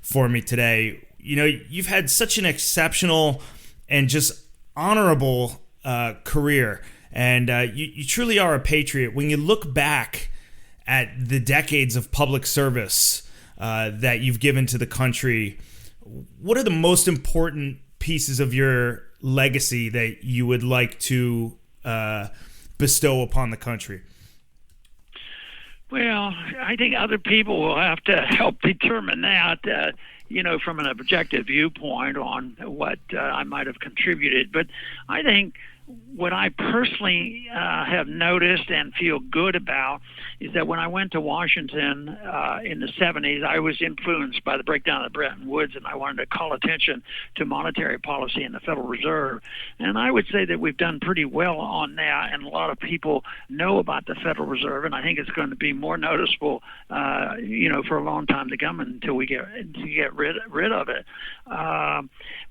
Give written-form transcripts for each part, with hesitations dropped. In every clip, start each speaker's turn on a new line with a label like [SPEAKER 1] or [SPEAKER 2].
[SPEAKER 1] for me today. You've had such an exceptional and just honorable career, and you truly are a patriot. When you look back at the decades of public service that you've given to the country, what are the most important pieces of your legacy that you would like to bestow upon the country?
[SPEAKER 2] Well, I think other people will have to help determine that, from an objective viewpoint on what I might have contributed. But I think what I personally have noticed and feel good about is that when I went to Washington in the 70s, I was influenced by the breakdown of Bretton Woods, and I wanted to call attention to monetary policy in the Federal Reserve. And I would say that we've done pretty well on that, and a lot of people know about the Federal Reserve, and I think it's going to be more noticeable, for a long time to come until we get rid of it.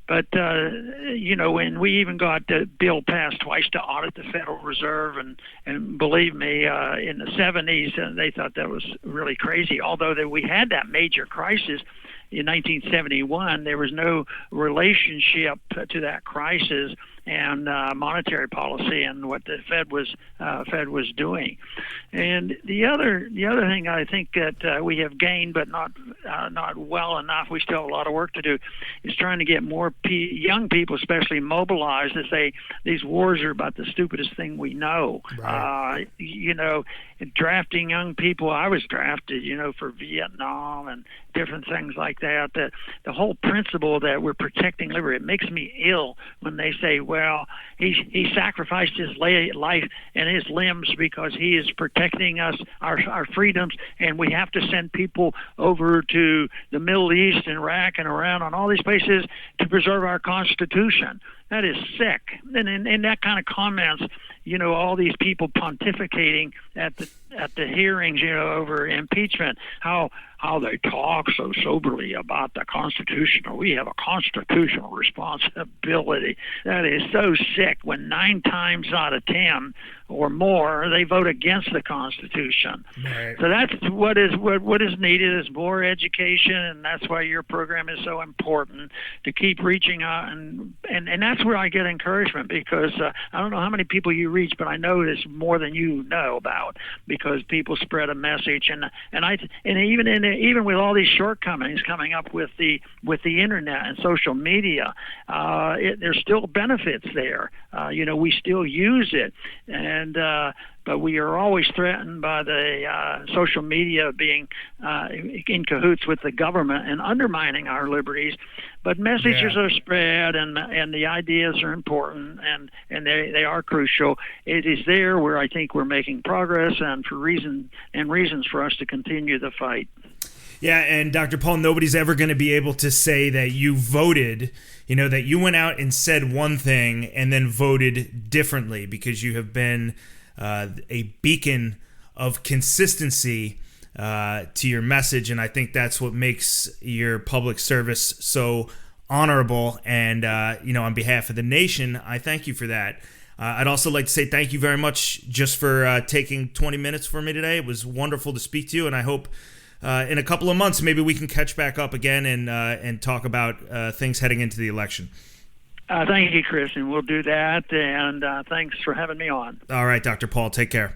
[SPEAKER 2] But when we even got the bill passed twice to audit the Federal Reserve, and believe me, in the 70s, they thought that was really crazy. Although that we had that major crisis in 1971, there was no relationship to that crisis and monetary policy and what the Fed was doing. And the other thing I think that we have gained, but not well enough, we still have a lot of work to do, is trying to get more young people, especially, mobilized to say these wars are about the stupidest thing we know. Right. Drafting young people. I was drafted, for Vietnam and different things like that. The whole principle that we're protecting liberty, it makes me ill when they say, well, he sacrificed his life and his limbs because he is protecting us, our freedoms, and we have to send people over to the Middle East and Iraq and Iran and all these places to preserve our Constitution. That is sick. And that kind of comments, all these people pontificating at the hearings, over impeachment, how they talk so soberly about the Constitution, or we have a constitutional responsibility. That is so sick when 9 times out of 10 or more they vote against the Constitution. Right. So that's what is needed is more education, and that's why your program is so important, to keep reaching out, and that's where I get encouragement, because I don't know how many people you reach, but I know it's more than you know about, because people spread a message, and even with all these shortcomings coming up with the internet and social media, there's still benefits there. We still use it, but we are always threatened by the social media being in cahoots with the government and undermining our liberties. But messages are spread, and the ideas are important, and they are crucial. It is there where I think we're making progress, and reasons for us to continue the fight.
[SPEAKER 1] Yeah, and Dr. Paul, nobody's ever going to be able to say that you voted, that you went out and said one thing and then voted differently, because you have been a beacon of consistency to your message, and I think that's what makes your public service so honorable. And on behalf of the nation, I thank you for that. I'd also like to say thank you very much just for taking 20 minutes for me today. It was wonderful to speak to you, and I hope in a couple of months maybe we can catch back up again and talk about things heading into the election.
[SPEAKER 2] Thank you, Chris, and we'll do that. And thanks for having me on.
[SPEAKER 1] All right, Dr. Paul, take care.